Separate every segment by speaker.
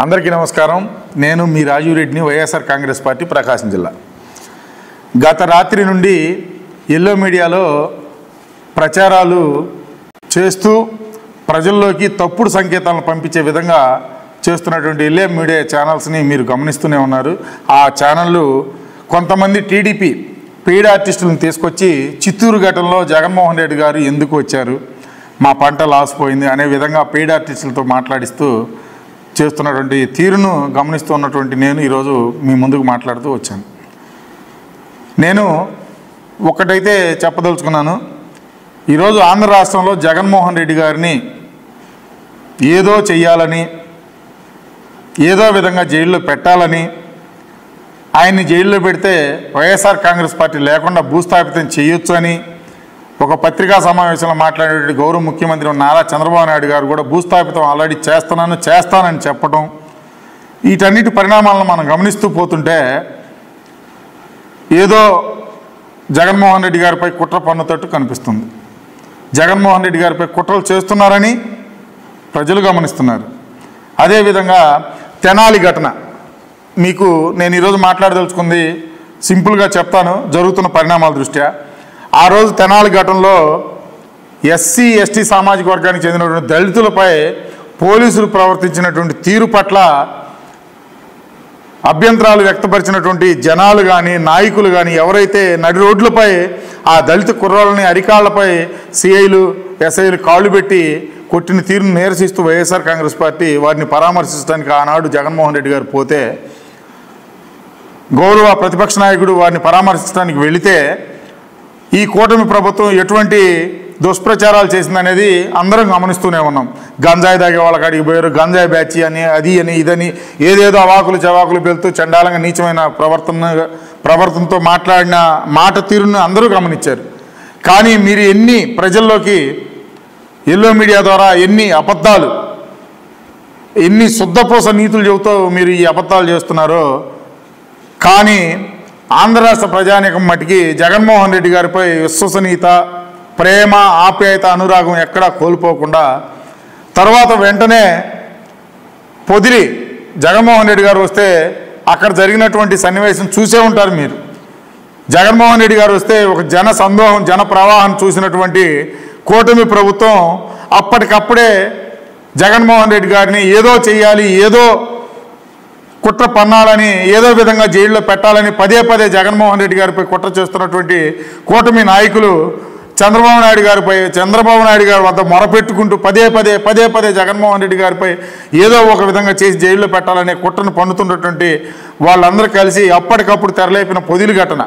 Speaker 1: అందరికీ నమస్కారం. నేను మీ రాజీవ్ రెడ్డిని, వైఎస్ఆర్ కాంగ్రెస్ పార్టీ, ప్రకాశం జిల్లా. గత రాత్రి నుండి ఎల్లో మీడియాలో ప్రచారాలు చేస్తూ ప్రజల్లోకి తప్పుడు సంకేతాలను పంపించే విధంగా చేస్తున్నటువంటి ఎల్లో మీడియా ఛానల్స్ని మీరు గమనిస్తూనే ఉన్నారు. ఆ ఛానళ్ళు కొంతమంది టీడీపీ పెయిడ్ ఆర్టిస్టులను తీసుకొచ్చి చిత్తూరు ఘటనలో జగన్మోహన్ రెడ్డి గారు ఎందుకు వచ్చారు, మా పంట లాస్ పోయింది అనే విధంగా పెయిడ్ ఆర్టిస్టులతో మాట్లాడిస్తూ చేస్తున్నటువంటి తీరును గమనిస్తూ ఉన్నటువంటి నేను ఈరోజు మీ ముందుకు మాట్లాడుతూ వచ్చాను. నేను ఒకటైతే చెప్పదలుచుకున్నాను. ఈరోజు ఆంధ్ర రాష్ట్రంలో జగన్మోహన్ రెడ్డి గారిని ఏదో చెయ్యాలని, ఏదో విధంగా జైల్లో పెట్టాలని, ఆయన్ని జైల్లో పెడితే వైఎస్ఆర్ కాంగ్రెస్ పార్టీ లేకుండా భూస్థాపితం చేయొచ్చు అని ఒక పత్రికా సమావేశంలో మాట్లాడేటువంటి గౌరవ ముఖ్యమంత్రి నారా చంద్రబాబు నాయుడు గారు కూడా భూస్థాపితం ఆల్రెడీ చేస్తానని చెప్పడం, వీటన్నిటి పరిణామాలను మనం గమనిస్తూ పోతుంటే ఏదో జగన్మోహన్ రెడ్డి గారిపై కుట్ర పన్నుతట్టు కనిపిస్తుంది. జగన్మోహన్ రెడ్డి గారిపై కుట్రలు చేస్తున్నారని ప్రజలు గమనిస్తున్నారు. అదేవిధంగా తెనాలి ఘటన మీకు నేను ఈరోజు మాట్లాడదలుచుకుంది సింపుల్గా చెప్తాను, జరుగుతున్న పరిణామాల దృష్ట్యా. ఆ రోజు తెనాలి ఘటనలో ఎస్సీ ఎస్టీ సామాజిక వర్గానికి చెందినటువంటి దళితులపై పోలీసులు ప్రవర్తించినటువంటి తీరు పట్ల అభ్యంతరాలు వ్యక్తపరిచినటువంటి జనాలు కానీ, నాయకులు కానీ, ఎవరైతే నడి రోడ్లపై ఆ దళిత కుర్రాళ్ళని అరికాళ్లపై సిఐలు ఎస్ఐలు కాళ్ళు పెట్టి కొట్టిన తీరును నిరసిస్తూ వైఎస్ఆర్ కాంగ్రెస్ పార్టీ వారిని పరామర్శించడానికి ఆనాడు జగన్మోహన్ రెడ్డి గారు పోతే, గౌరవ ప్రతిపక్ష నాయకుడు వారిని పరామర్శించడానికి వెళితే ఈ కూటమి ప్రభుత్వం ఎటువంటి దుష్ప్రచారాలు చేసిందనేది అందరం గమనిస్తూనే ఉన్నాం. గంజాయి తాగే వాళ్ళకి అడిగి పోయారు, గంజాయి బ్యాచ్ అని, అది అని, ఇదని ఏదేదో అవాకులు చవాకులు పెళ్తూ చండాలంగా నీచమైన ప్రవర్తనతో మాట్లాడిన మాట తీరును అందరూ గమనించారు. కానీ మీరు ఎన్ని ప్రజల్లోకి ఎల్లో మీడియా ద్వారా ఎన్ని అబద్ధాలు, ఎన్ని శుద్ధపూస నీతులు చెబుతూ మీరు ఈ అబద్ధాలు చేస్తున్నారో, కానీ ఆంధ్ర రాష్ట్ర ప్రజానీకం మట్టికి జగన్మోహన్ రెడ్డి గారిపై విశ్వసనీయత, ప్రేమ, ఆప్యాయత, అనురాగం ఎక్కడా కోల్పోకుండా తర్వాత వెంటనే పొదిలి జగన్మోహన్ రెడ్డి గారు వస్తే అక్కడ జరిగినటువంటి సన్నివేశం చూసే ఉంటారు మీరు. జగన్మోహన్ రెడ్డి గారు వస్తే ఒక జన సందోహం, జన ప్రవాహం చూసినటువంటి కూటమి ప్రభుత్వం అప్పటికప్పుడే జగన్మోహన్ రెడ్డి గారిని ఏదో చెయ్యాలి, ఏదో కుట్ర పన్నాలని, ఏదో విధంగా జైల్లో పెట్టాలని పదే పదే జగన్మోహన్ రెడ్డి గారిపై కుట్ర చేస్తున్నటువంటి కూటమి నాయకులు చంద్రబాబు నాయుడు గారి వద్ద మొరపెట్టుకుంటూ పదే పదే జగన్మోహన్ రెడ్డి గారిపై ఏదో ఒక విధంగా చేసి జైల్లో పెట్టాలనే కుట్రను పన్నుతున్నటువంటి వాళ్ళందరూ కలిసి అప్పటికప్పుడు తెరలేపిన పొదిలి ఘటన.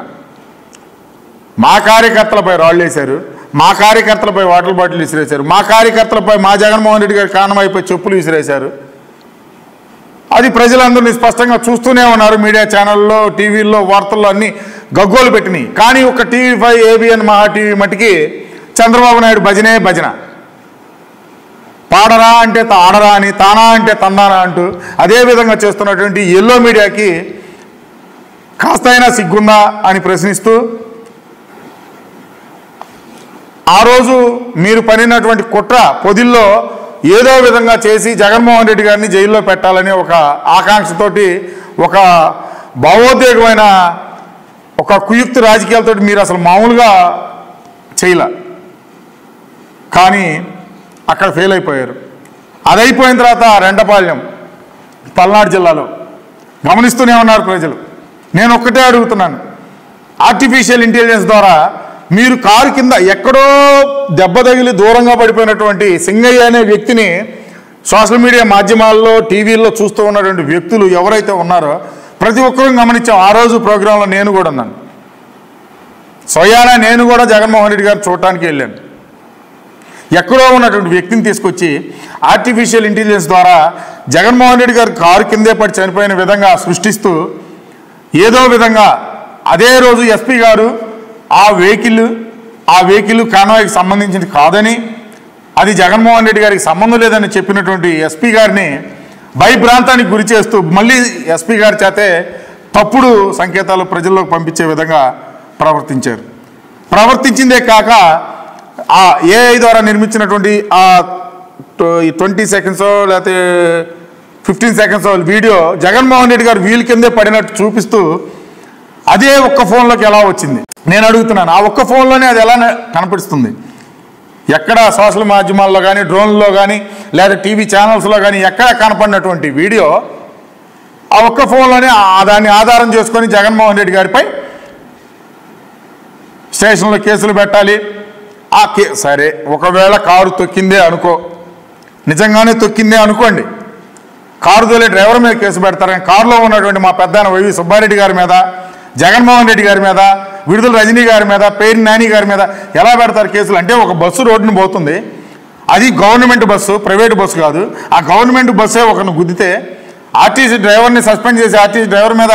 Speaker 1: మా కార్యకర్తలపై రాళ్ళు వేశారు, మా కార్యకర్తలపై వాటర్ బాటిల్ విసిరేశారు, మా కార్యకర్తలపై మా జగన్మోహన్ రెడ్డి గారి కారణమైపై చెప్పులు విసిరేశారు. అది ప్రజలందరినీ స్పష్టంగా చూస్తూనే ఉన్నారు. మీడియా ఛానల్లో, టీవీల్లో, వార్తల్లో అన్నీ గగ్గోలు పెట్టినాయి. కానీ ఒక టీవీ5, ఏబిఎన్, మహా టీవీ మట్టికి చంద్రబాబు నాయుడు భజన, పాడరా అంటే ఆడరా అని, తానా అంటే తందానా అంటూ అదేవిధంగా చేస్తున్నటువంటి ఎల్లో మీడియాకి కాస్తైనా సిగ్గుందా అని ప్రశ్నిస్తూ, ఆ రోజు మీరు పనినటువంటి కుట్ర పొదిల్లో ఏదో విధంగా చేసి జగన్మోహన్ రెడ్డి గారిని జైల్లో పెట్టాలని ఒక ఆకాంక్షతోటి, ఒక భావోద్వేగమైన ఒక కుయుక్తి రాజకీయాలతో మీరు అసలు మామూలుగా చేయలే. కానీ అక్కడ ఫెయిల్ అయిపోయారు. అది అయిపోయిన తర్వాత రెండపాళ్యం పల్నాడు జిల్లాలో గమనిస్తూనే ఉన్నారు ప్రజలు. నేను ఒక్కటే అడుగుతున్నాను, ఆర్టిఫిషియల్ ఇంటెలిజెన్స్ ద్వారా మీరు కారు కింద ఎక్కడో దెబ్బ తగిలి దూరంగా పడిపోయినటువంటి సింగయ్య అనే వ్యక్తిని సోషల్ మీడియా మాధ్యమాల్లో, టీవీల్లో చూస్తూ ఉన్నటువంటి వ్యక్తులు ఎవరైతే ఉన్నారో ప్రతి ఒక్కరూ గమనించాం. ఆ రోజు ప్రోగ్రాంలో నేను కూడా ఉన్నాను. స్వయానా నేను కూడా జగన్మోహన్ రెడ్డి గారిని చూడటానికి వెళ్ళాను. ఎక్కడో ఉన్నటువంటి వ్యక్తిని తీసుకొచ్చి ఆర్టిఫిషియల్ ఇంటెలిజెన్స్ ద్వారా జగన్మోహన్ రెడ్డి గారు కారు కిందే పడి చనిపోయిన విధంగా సృష్టిస్తూ ఏదో విధంగా అదే రోజు ఎస్పీ గారు ఆ వెహికల్ కాన్వాయ్కి సంబంధించింది కాదని, అది జగన్మోహన్ రెడ్డి గారికి సంబంధం లేదని చెప్పినటువంటి ఎస్పీ గారిని భయభ్రాంతానికి గురి చేస్తూ మళ్ళీ ఎస్పీ గారి చేతే తప్పుడు సంకేతాలు ప్రజల్లోకి పంపించే విధంగా ప్రవర్తించిందే కాక ఆ ఏఐ ద్వారా నిర్మించినటువంటి ఆ 20 సెకండ్స్ లేకపోతే 15 seconds వీడియో జగన్మోహన్ రెడ్డి గారు వీల్ కిందే పడినట్టు చూపిస్తూ అదే ఒక్క ఫోన్లోకి ఎలా వచ్చింది నేను అడుగుతున్నాను. ఆ ఒక్క ఫోన్లోనే అది ఎలా కనిపిస్తుంది? ఎక్కడ సోషల్ మాధ్యమాల్లో కానీ, డ్రోన్లో కానీ, లేదా టీవీ ఛానల్స్లో కానీ ఎక్కడ కనపడినటువంటి వీడియో ఆ ఒక్క ఫోన్లోనే దాన్ని ఆధారం చేసుకొని జగన్మోహన్ రెడ్డి గారిపై స్టేషన్లో కేసులు పెట్టాలి. సరే, ఒకవేళ కారు తొక్కిందే అనుకో, నిజంగానే తొక్కిందే అనుకోండి, కారు తోలే డ్రైవర్ మీద కేసు పెడతారని కారులో ఉన్నటువంటి మా పెద్దాయన వైవి సుబ్బారెడ్డి గారి మీద, జగన్మోహన్ రెడ్డి గారి మీద, విడుదల రజనీ గారి మీద, పేరు నాని గారి మీద ఎలా పెడతారు కేసులు? అంటే ఒక బస్సు రోడ్డును పోతుంది, అది గవర్నమెంట్ బస్సు, ప్రైవేట్ బస్సు కాదు. ఆ గవర్నమెంట్ బస్సే ఒకరిని గుద్దితే ఆర్టీసీ డ్రైవర్ని సస్పెండ్ చేసి ఆర్టీసీ డ్రైవర్ మీద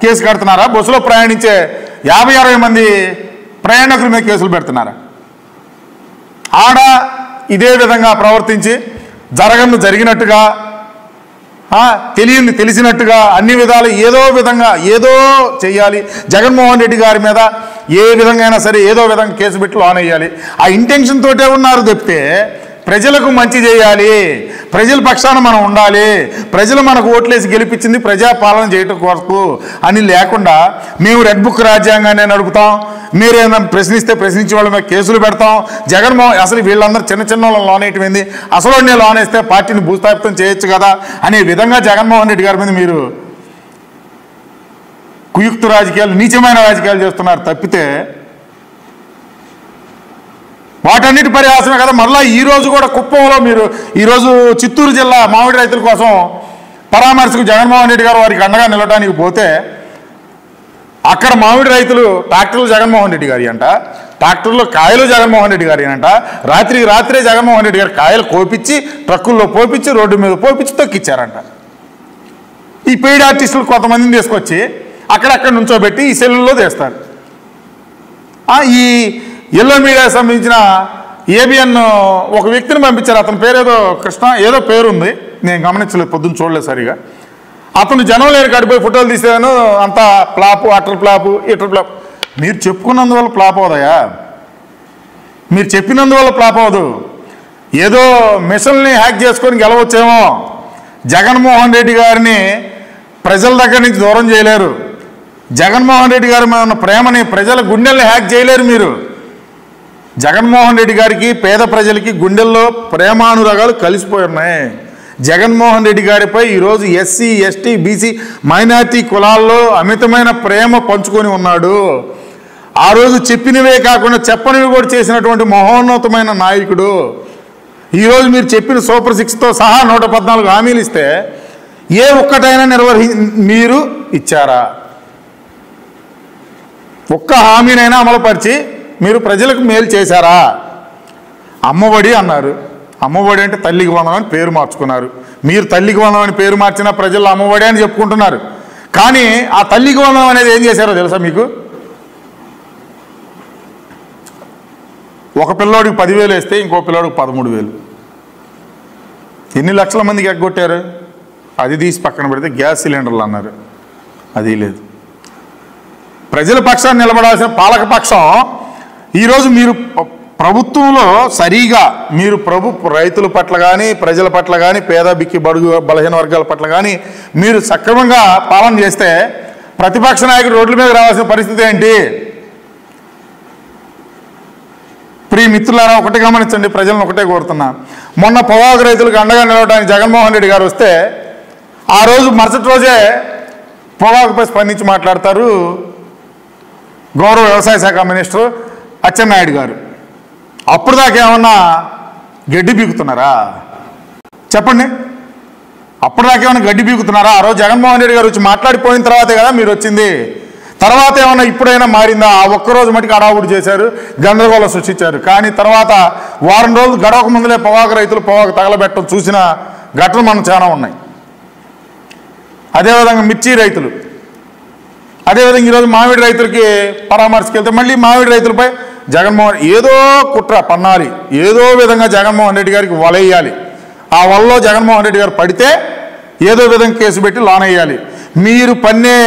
Speaker 1: కేసు కడుతున్నారా? బస్సులో ప్రయాణించే 50-60 మంది ప్రయాణికుల మీద కేసులు పెడుతున్నారా? ఆడ ఇదే విధంగా ప్రవర్తించి జరిగినట్టుగా, తెలిసినట్టుగా అన్ని విధాలు ఏదో విధంగా ఏదో చెయ్యాలి, జగన్మోహన్ రెడ్డి గారి మీద ఏ విధంగా అయినా సరే ఏదో విధంగా కేసు పెట్టి లోన్ వేయాలి, ఆ ఇంటెన్షన్ తోటే ఉన్నారు తప్పితే ప్రజలకు మంచి చేయాలి, ప్రజల పక్షాన మనం ఉండాలి, ప్రజలు మనకు ఓట్లేసి గెలిపించింది ప్రజాపాలన చేయటం కొరకు అని లేకుండా మేము రెడ్ బుక్ రాజ్యాంగాన్ని నడుపుతాం, మీరేమైనా ప్రశ్నిస్తే ప్రశ్నించే వాళ్ళ మీద కేసులు పెడతాం, జగన్మోహన్ అసలు వీళ్ళందరూ చిన్న వాళ్ళని లోన్ వేయటమైంది, అసలు నేను లోన్ వేస్తే పార్టీని భూస్థాపితం చేయొచ్చు కదా అనే విధంగా జగన్మోహన్ రెడ్డి గారి మీద మీరు కుయుక్త రాజకీయాలు, నీచమైన రాజకీయాలు చేస్తున్నారు తప్పితే వాటన్నిటి పరిహాసమే కదా. మళ్ళీ ఈరోజు కూడా కుప్పంలో మీరు ఈరోజు చిత్తూరు జిల్లా మామిడి రైతుల కోసం పరామర్శకు జగన్మోహన్ రెడ్డి గారు వారికి అండగా నిలవడానికి పోతే అక్కడ మామిడి రైతులు ట్రాక్టర్లు జగన్మోహన్ రెడ్డి గారి అంట, ట్రాక్టర్లో కాయలు జగన్మోహన్ రెడ్డి గారి అంట, రాత్రే జగన్మోహన్ రెడ్డి గారు కాయలు కోపించి ట్రక్కుల్లో పోపించి రోడ్డు మీద పోపించి తొక్కిచ్చారంట. ఈ పెయిడ్ ఆర్టిస్టులు కొంతమందిని తీసుకొచ్చి అక్కడక్కడ నుంచోబెట్టి ఈ సెల్లుల్లో తీస్తారు. ఈ ఎల్లో మీడియాకి సంబంధించిన ఏబిఎన్ ఒక వ్యక్తిని పంపించారు, అతని పేరు ఏదో కృష్ణ ఏదో పేరుంది, నేను గమనించలేదు, పొద్దున్న చూడలేదు సరిగా. అతను జనం లేని కాడిపోయి ఫోటోలు తీసాను, అంతా flop, utter flop, eater flop. మీరు చెప్పుకున్నందువల్ల ఫ్లాప్ అవుదయా? మీరు చెప్పినందువల్ల ఫ్లాప్ అవ్వదు. ఏదో మిషన్ని హ్యాక్ చేసుకొని గెలవచ్చేమో, జగన్మోహన్ రెడ్డి గారిని ప్రజల దగ్గర నుంచి దూరం చేయలేరు, జగన్మోహన్ రెడ్డి గారి మీద ఉన్న ప్రేమని ప్రజల గుండెల్ని హ్యాక్ చేయలేరు మీరు. జగన్మోహన్ రెడ్డి గారికి పేద ప్రజలకి గుండెల్లో ప్రేమానురాగాలు కలిసిపోయి ఉన్నాయి. జగన్మోహన్ రెడ్డి గారిపై ఈరోజు ఎస్సీ, ఎస్టీ, బీసీ, మైనార్టీ కులాల్లో అమితమైన ప్రేమ పంచుకొని ఉన్నాడు. ఆ రోజు చెప్పినవే కాకుండా చెప్పనివి కూడా చేసినటువంటి మహోన్నతమైన నాయకుడు. ఈరోజు మీరు చెప్పిన సూపర్ 6తో సహా 114 హామీలు ఇస్తే ఏ ఒక్కటైనా మీరు ఇచ్చారా? ఒక్క హామీనైనా అమలుపరిచి మీరు ప్రజలకు మేలు చేశారా? అమ్మఒడి అన్నారు, అమ్మఒడి అంటే తల్లికి వందనం అని పేరు మార్చుకున్నారు. మీరు తల్లికి వందనం అని పేరు మార్చిన ప్రజలు అమ్మఒడి అని చెప్పుకుంటున్నారు. కానీ ఆ తల్లికి వందనం అనేది ఏం చేశారో తెలుసా మీకు? ఒక పిల్లోడికి 10,000 వేస్తే ఇంకో పిల్లోడికి 13,000. ఎన్ని లక్షల మందికి ఎగ్గొట్టారు? అది తీసి పక్కన పెడితే గ్యాస్ సిలిండర్లు అన్నారు, అది లేదు. ప్రజల పక్షాన్ని నిలబడాల్సిన పాలకపక్షం ఈరోజు మీరు ప్రభుత్వంలో సరిగా మీరు రైతుల పట్ల కానీ, ప్రజల పట్ల కానీ, పేద బిక్కి బడుగు బలహీన వర్గాల పట్ల కానీ మీరు సక్రమంగా పాలన చేస్తే ప్రతిపక్ష నాయకుడు రోడ్ల మీద రావాల్సిన పరిస్థితి ఏంటి? ప్రియ మిత్రులారా, ఒకటి గమనించండి, ప్రజలను ఒకటే కోరుతున్నా. మొన్న పొగాకు రైతులకు అండగా నిలవడానికి జగన్మోహన్ రెడ్డి గారు వస్తే ఆ రోజు మరుసటి రోజే పొగాకుపై స్పందించి మాట్లాడతారు గౌరవ వ్యవసాయ శాఖ మినిస్టర్ అచ్చెన్నాయుడు గారు. అప్పుడు దాకా ఏమన్నా గడ్డి బీకుతున్నారా చెప్పండి? అప్పుడు దాకా ఏమన్నా గడ్డి బీకుతున్నారా? ఆ రోజు జగన్మోహన్ రెడ్డి గారు వచ్చి మాట్లాడిపోయిన తర్వాతే కదా మీరు వచ్చింది. తర్వాత ఏమన్నా ఇప్పుడైనా మారిందా? ఆ ఒక్కరోజు మటుకు అడావుడు చేశారు, గందరగోళం సృష్టించారు. కానీ తర్వాత వారం రోజులు గడవక ముందులే పొగాకు రైతులు పొగాకు తగలబెట్టడం చూసిన ఘటనలు మనం చాలా ఉన్నాయి. అదేవిధంగా మిర్చి రైతులు, అదేవిధంగా ఈరోజు మామిడి రైతులకి పరామర్శకి వెళ్తే మళ్ళీ మామిడి రైతులపై జగన్మోహన్ ఏదో కుట్ర పన్నాలి, ఏదో విధంగా జగన్మోహన్ రెడ్డి గారికి వలయ్యాలి. ఆ వలలో జగన్మోహన్ రెడ్డి గారు పడితే ఏదో విధంగా కేసు పెట్టి లోన్ వేయాలి. మీరు పన్నే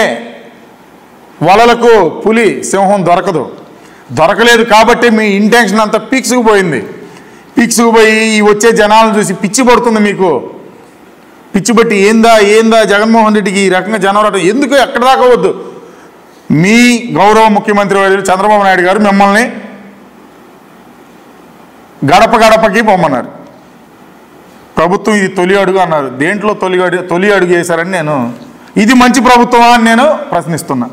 Speaker 1: వలలకు పులి సింహం దొరకలేదు కాబట్టి మీ ఇంటెన్షన్ అంతా పీక్సుకుపోయింది. పీక్సుకుపోయి వచ్చే జనాలను చూసి పిచ్చి పడుతుంది మీకు. పిచ్చిబట్టి ఏందా జగన్మోహన్ రెడ్డికి ఈ రకంగా జనవరం ఎందుకు ఎక్కడ దాకా వద్దు. మీ గౌరవ ముఖ్యమంత్రి వర్యులు చంద్రబాబు నాయుడు గారు మిమ్మల్ని గడపకి పొమ్మన్నారు. ప్రభుత్వం ఇది తొలి అడుగు అన్నారు. దేంట్లో తొలి అడుగు వేశారని నేను, ఇది మంచి ప్రభుత్వమా అని నేను ప్రశ్నిస్తున్నా.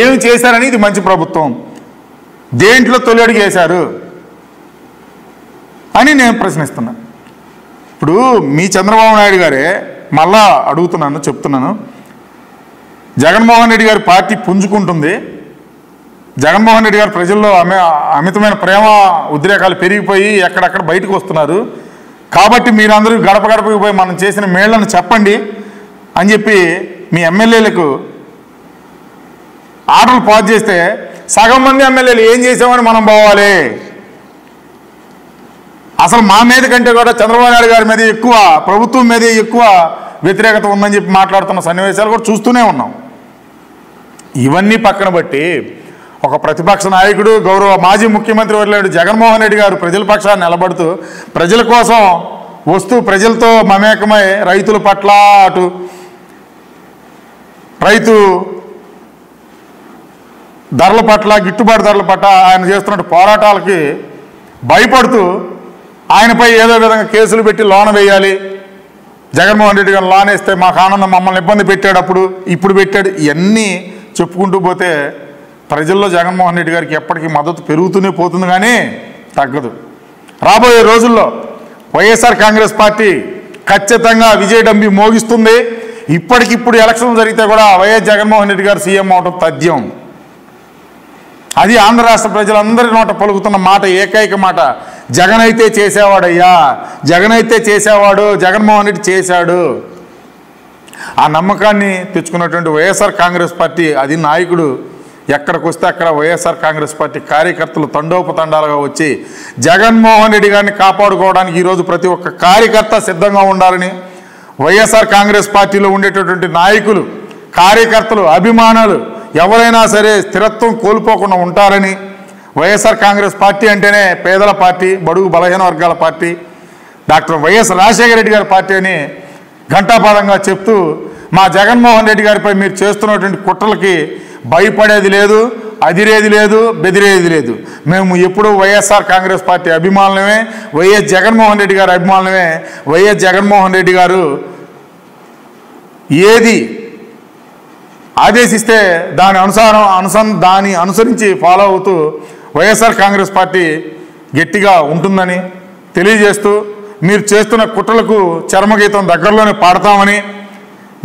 Speaker 1: ఏమి చేశారని ఇది మంచి ప్రభుత్వం, దేంట్లో తొలి అడుగు వేశారు అని నేను ప్రశ్నిస్తున్నా. ఇప్పుడు మీ చంద్రబాబు నాయుడు గారే మళ్ళా చెప్తున్నాను, జగన్మోహన్ రెడ్డి గారి పార్టీ పుంజుకుంటుంది, జగన్మోహన్ రెడ్డి గారు ప్రజల్లో అమితమైన ప్రేమ ఉద్రేకాలు పెరిగిపోయి ఎక్కడక్కడ బయటకు వస్తున్నారు, కాబట్టి మీరందరూ గడపకి పోయి మనం చేసిన మేళ్లను చెప్పండి అని చెప్పి మీ ఎమ్మెల్యేలకు ఆర్డర్లు పాస్ చేస్తే సగం మంది ఎమ్మెల్యేలు ఏం చేసామని మనం పోవాలి. అసలు మా మీద కంటే కూడా చంద్రబాబు నాయుడు గారి మీద ఎక్కువ, ప్రభుత్వం మీద ఎక్కువ వ్యతిరేకత ఉందని చెప్పి మాట్లాడుతున్న సన్నివేశాలు కూడా చూస్తూనే ఉన్నాం. ఇవన్నీ పక్కన బట్టి ఒక ప్రతిపక్ష నాయకుడు, గౌరవ మాజీ ముఖ్యమంత్రి వర్యులు జగన్మోహన్ రెడ్డి గారు ప్రజల పక్షాన్ని నిలబడుతూ ప్రజల కోసం వస్తూ ప్రజలతో మమేకమై రైతుల పట్ల, అటు రైతు ధరల పట్ల, గిట్టుబాటు ధరల పట్ల ఆయన చేస్తున్న పోరాటాలకి భయపడుతూ ఆయనపై ఏదో విధంగా కేసులు పెట్టి లోన వేయాలి, జగన్మోహన్ రెడ్డి గారు లోన్ వేస్తే మాకు ఆనందం, మమ్మల్ని ఇబ్బంది పెట్టాడు, ఇప్పుడు పెట్టాడు, ఇవన్నీ చెప్పుకుంటూ పోతే ప్రజల్లో జగన్మోహన్ రెడ్డి గారికి ఎప్పటికీ మద్దతు పెరుగుతూనే పోతుంది కానీ తగ్గదు. రాబోయే రోజుల్లో వైఎస్ఆర్ కాంగ్రెస్ పార్టీ ఖచ్చితంగా విజయడంబి మోగిస్తుంది. ఇప్పటికిప్పుడు ఎలక్షన్ జరిగితే కూడా వైఎస్ జగన్మోహన్ రెడ్డి గారు సీఎం అవడం తథ్యం. అది ఆంధ్ర రాష్ట్ర ప్రజలందరి నోట పలుకుతున్న మాట, ఏకైక మాట, జగన్ అయితే చేసేవాడయ్యా, జగన్ అయితే చేసేవాడు, జగన్మోహన్ రెడ్డి చేశాడు. ఆ నమ్మకాన్ని తెచ్చుకున్నటువంటి వైఎస్ఆర్ కాంగ్రెస్ పార్టీ, అది నాయకుడు ఎక్కడికి వస్తే అక్కడ వైఎస్ఆర్ కాంగ్రెస్ పార్టీ కార్యకర్తలు తండోపతండాలుగా వచ్చి జగన్మోహన్ రెడ్డి గారిని కాపాడుకోవడానికి ఈరోజు ప్రతి ఒక్క కార్యకర్త సిద్ధంగా ఉండాలని, వైఎస్ఆర్ కాంగ్రెస్ పార్టీలో ఉండేటటువంటి నాయకులు, కార్యకర్తలు, అభిమానులు ఎవరైనా సరే స్థిరత్వం కోల్పోకుండా ఉంటారని, వైఎస్ఆర్ కాంగ్రెస్ పార్టీ అంటేనే పేదల పార్టీ, బడుగు బలహీన వర్గాల party, doctor YS Rajasekhara Reddy గారి పార్టీ అని ఘంటాపదంగా చెప్తూ, మా జగన్మోహన్ రెడ్డి గారిపై మీరు చేస్తున్నటువంటి కుట్రలకి భయపడేది లేదు, అదిరేది లేదు, బెదిరేది లేదు. మేము ఎప్పుడూ వైఎస్ఆర్ కాంగ్రెస్ పార్టీ అభిమానులమే, వైఎస్ జగన్మోహన్ రెడ్డి గారి అభిమానులమే. వైఎస్ జగన్మోహన్ రెడ్డి గారు ఏది ఆదేశిస్తే దాని అనుసరించి ఫాలో అవుతూ వైఎస్ఆర్ కాంగ్రెస్ పార్టీ గట్టిగా ఉంటుందని తెలియజేస్తూ, మీరు చేస్తున్న కుట్రలకు చర్మగీతం దగ్గరలోనే పాడతామని,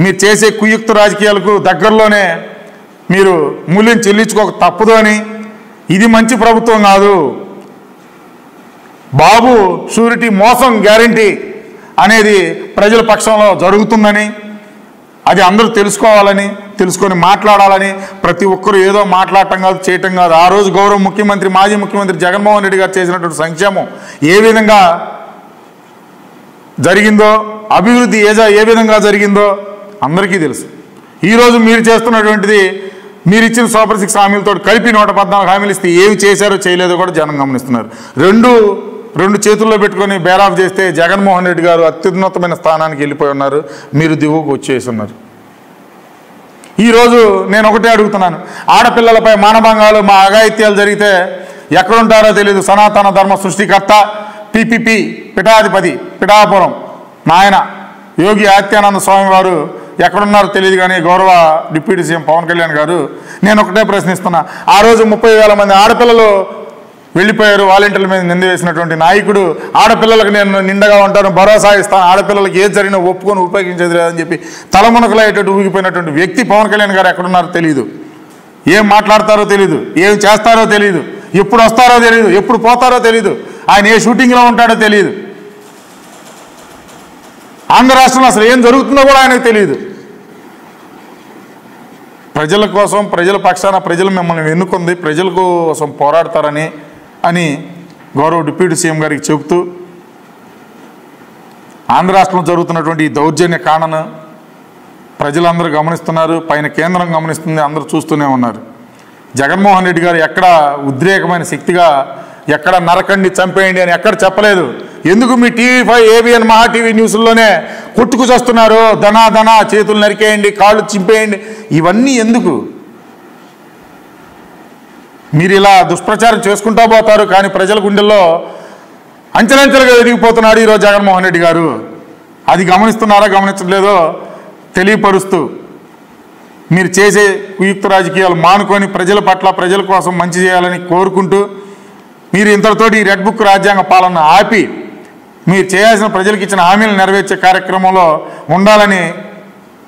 Speaker 1: మీరు చేసే కుయుక్త రాజకీయాలకు దగ్గరలోనే మీరు మూల్యం చెల్లించుకోక తప్పదు అని, ఇది మంచి ప్రభుత్వం కాదు, బాబు షూరిటీ మోసం గ్యారంటీ అనేది ప్రజల పక్షంలో జరుగుతుందని, అది అందరూ తెలుసుకోవాలని, తెలుసుకొని మాట్లాడాలని, ప్రతి ఒక్కరూ ఏదో మాట్లాడటం కాదు, చేయటం కాదు. ఆ రోజు గౌరవ ముఖ్యమంత్రి, మాజీ ముఖ్యమంత్రి జగన్మోహన్ రెడ్డి గారు చేసినటువంటి సంక్షేమం ఏ విధంగా జరిగిందో, అభివృద్ధి ఏ విధంగా జరిగిందో అందరికీ తెలుసు. ఈరోజు మీరు చేస్తున్నటువంటిది, మీరు ఇచ్చిన సూపర్ 6 హామీలతో కలిపి 114 హామీలు ఇస్తే ఏమి చేశారో చేయలేదో కూడా జనం గమనిస్తున్నారు. రెండు చేతుల్లో పెట్టుకొని బేరాఫ్ చేస్తే జగన్మోహన్ రెడ్డి గారు అత్యున్నతమైన స్థానానికి వెళ్ళిపోయి ఉన్నారు, మీరు దిగువకు వచ్చేసి ఉన్నారు. ఈరోజు నేను ఒకటే అడుగుతున్నాను, ఆడపిల్లలపై మానభంగాలు, మా అఘాయిత్యాలు జరిగితే ఎక్కడుంటారో తెలియదు సనాతన ధర్మ సృష్టికర్త, పిపిపి పీఠాధిపతి, పిఠాపురం నాయన యోగి ఆదిత్యానంద స్వామి వారు ఎక్కడున్నారో తెలియదు కానీ గౌరవ డిప్యూటీ సీఎం పవన్ కళ్యాణ్ గారు, నేను ఒకటే ప్రశ్నిస్తున్నా, ఆ రోజు 30,000 మంది ఆడపిల్లలు వెళ్ళిపోయారు, వాలంటీర్ల మీద నింద వేసినటువంటి నాయకుడు, ఆడపిల్లలకు నేను నిండగా ఉంటాను, భరోసా ఇస్తాను, ఆడపిల్లలకి ఏది జరిగినా ఒప్పుకొని ఉపయోగించేది లేదని చెప్పి తలమునకలయ్యేటట్టు ఊగిపోయినటువంటి వ్యక్తి పవన్ కళ్యాణ్ గారు ఎక్కడున్నారో తెలియదు, ఏం మాట్లాడతారో తెలియదు, ఏం చేస్తారో తెలియదు, ఎప్పుడు వస్తారో తెలియదు, ఎప్పుడు పోతారో తెలియదు, ఆయన ఏ షూటింగ్లో ఉంటాడో తెలియదు, ఆంధ్ర రాష్ట్రంలో అసలు ఏం జరుగుతుందో కూడా ఆయనకు తెలియదు. ప్రజల కోసం, ప్రజల పక్షాన ప్రజలు మిమ్మల్ని ఎన్నుకుంది, ప్రజల కోసం పోరాడతారని గౌరవ డిప్యూటీ సీఎం గారికి చెబుతూ, ఆంధ్ర రాష్ట్రంలో జరుగుతున్నటువంటి ఈ దౌర్జన్య కాండను ప్రజలందరూ గమనిస్తున్నారు, పైన కేంద్రం గమనిస్తుంది, అందరూ చూస్తూనే ఉన్నారు. జగన్మోహన్ రెడ్డి గారు ఎక్కడ ఉద్రేకమైన శక్తిగా, ఎక్కడ నరకండి చంపేయండి అని ఎక్కడ చెప్పలేదు. ఎందుకు మీ టీవీ5, ఏబిఎన్, మహా టీవీ న్యూస్లోనే కొట్టుకు చేస్తున్నారు, ధనా చేతులు నరికేయండి, కాళ్ళు చింపేయండి. ఇవన్నీ ఎందుకు? మీరు ఇలా దుష్ప్రచారం చేసుకుంటా పోతారు, కానీ ప్రజల గుండెల్లో అంచెలంచెలుగా ఎదిగిపోతున్నాడు ఈరోజు జగన్మోహన్ రెడ్డి గారు. అది గమనిస్తున్నారా గమనించట్లేదో తెలియపరుస్తూ మీరు చేసే కుయుక్త రాజకీయాలు మానుకొని ప్రజల పట్ల ప్రజల కోసం మంచి చేయాలని కోరుకుంటూ మీరు ఇంతటితోటి ఈ రెడ్ బుక్ రాజ్యాంగ పాలన ఆపి మీరు చేయాల్సిన ప్రజలకు ఇచ్చిన హామీలు నెరవేర్చే కార్యక్రమంలో ఉండాలని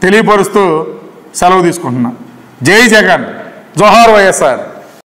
Speaker 1: తెలియపరుస్తూ సెలవు తీసుకుంటున్నా. జై జగన్, జోహార్ వైఎస్ఆర్.